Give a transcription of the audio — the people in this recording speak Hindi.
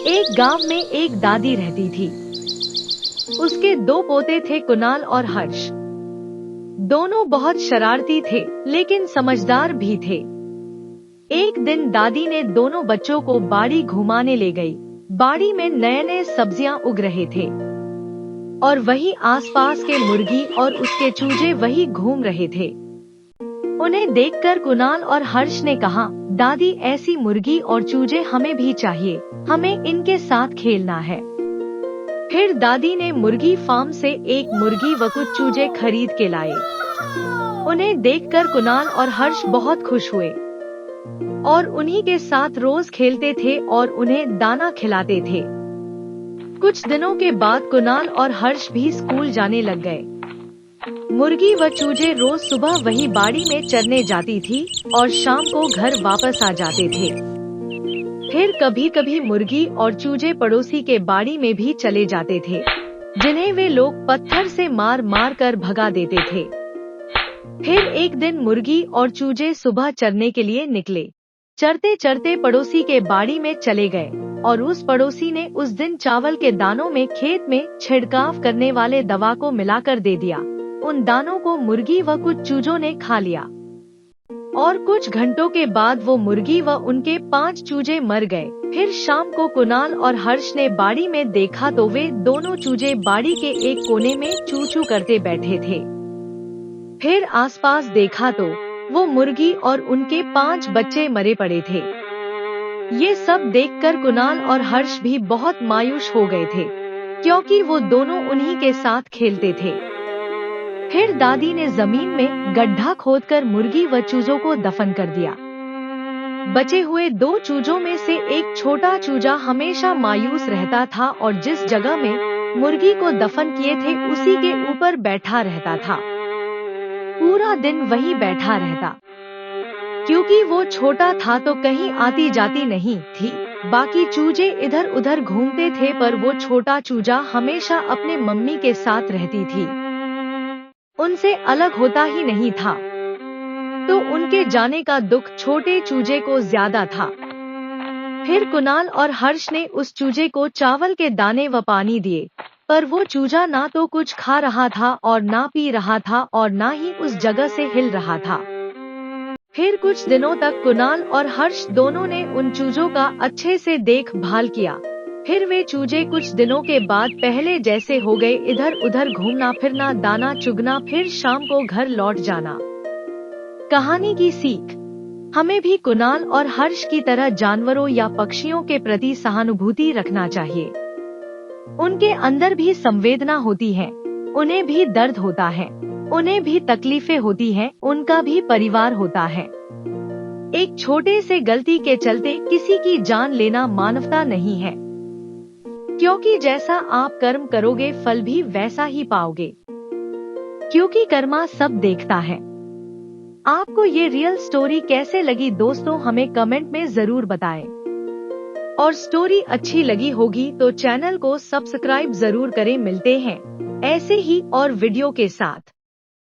एक गांव में एक दादी रहती थी। उसके दो पोते थे, कुणाल और हर्ष। दोनों बहुत शरारती थे, लेकिन समझदार भी थे। एक दिन दादी ने दोनों बच्चों को बाड़ी घुमाने ले गई। बाड़ी में नए नए सब्जियां उग रहे थे और वही आसपास के मुर्गी और उसके चूजे वही घूम रहे थे। उन्हें देखकर कुणाल और हर्ष ने कहा, दादी, ऐसी मुर्गी और चूजे हमें भी चाहिए, हमें इनके साथ खेलना है। फिर दादी ने मुर्गी फार्म से एक मुर्गी व कुछ चूजे खरीद के लाए। उन्हें देखकर कुणाल और हर्ष बहुत खुश हुए और उन्हीं के साथ रोज खेलते थे और उन्हें दाना खिलाते थे। कुछ दिनों के बाद कुणाल और हर्ष भी स्कूल जाने लग गए। मुर्गी व चूजे रोज सुबह वही बाड़ी में चरने जाती थी और शाम को घर वापस आ जाते थे। फिर कभी कभी मुर्गी और चूजे पड़ोसी के बाड़ी में भी चले जाते थे, जिन्हें वे लोग पत्थर से मार मार कर भगा देते थे। फिर एक दिन मुर्गी और चूजे सुबह चरने के लिए निकले। चरते चरते पड़ोसी के बाड़ी में चले गए और उस पड़ोसी ने उस दिन चावल के दानों में खेत में छिड़काव करने वाले दवा को मिलाकर दे दिया। उन दानों को मुर्गी व कुछ चूजों ने खा लिया और कुछ घंटों के बाद वो मुर्गी व उनके 5 चूजे मर गए। फिर शाम को कुणाल और हर्ष ने बाड़ी में देखा तो वे दोनों चूजे बाड़ी के एक कोने में चू चू करते बैठे थे। फिर आसपास देखा तो वो मुर्गी और उनके 5 बच्चे मरे पड़े थे। ये सब देखकर कुणाल और हर्ष भी बहुत मायूस हो गए थे, क्योंकि वो दोनों उन्हीं के साथ खेलते थे। फिर दादी ने जमीन में गड्ढा खोदकर मुर्गी व चूजों को दफन कर दिया। बचे हुए 2 चूजों में से एक छोटा चूजा हमेशा मायूस रहता था और जिस जगह में मुर्गी को दफन किए थे उसी के ऊपर बैठा रहता था। पूरा दिन वहीं बैठा रहता। क्योंकि वो छोटा था तो कहीं आती जाती नहीं थी। बाकी चूजे इधर उधर घूमते थे, पर वो छोटा चूजा हमेशा अपने मम्मी के साथ रहती थी, उनसे अलग होता ही नहीं था। तो उनके जाने का दुख छोटे चूजे को ज्यादा था। फिर कुणाल और हर्ष ने उस चूजे को चावल के दाने व पानी दिए, पर वो चूजा ना तो कुछ खा रहा था और ना पी रहा था और ना ही उस जगह से हिल रहा था। फिर कुछ दिनों तक कुणाल और हर्ष दोनों ने उन चूजों का अच्छे से देखभाल किया। फिर वे चूजे कुछ दिनों के बाद पहले जैसे हो गए, इधर उधर घूमना फिरना, दाना चुगना, फिर शाम को घर लौट जाना। कहानी की सीख, हमें भी कुणाल और हर्ष की तरह जानवरों या पक्षियों के प्रति सहानुभूति रखना चाहिए। उनके अंदर भी संवेदना होती है, उन्हें भी दर्द होता है, उन्हें भी तकलीफें होती हैं, उनका भी परिवार होता है। एक छोटे से गलती के चलते किसी की जान लेना मानवता नहीं है, क्योंकि जैसा आप कर्म करोगे फल भी वैसा ही पाओगे, क्योंकि कर्मा सब देखता है। आपको ये रियल स्टोरी कैसे लगी दोस्तों, हमें कमेंट में जरूर बताएं। और स्टोरी अच्छी लगी होगी तो चैनल को सब्सक्राइब जरूर करें। मिलते हैं ऐसे ही और वीडियो के साथ।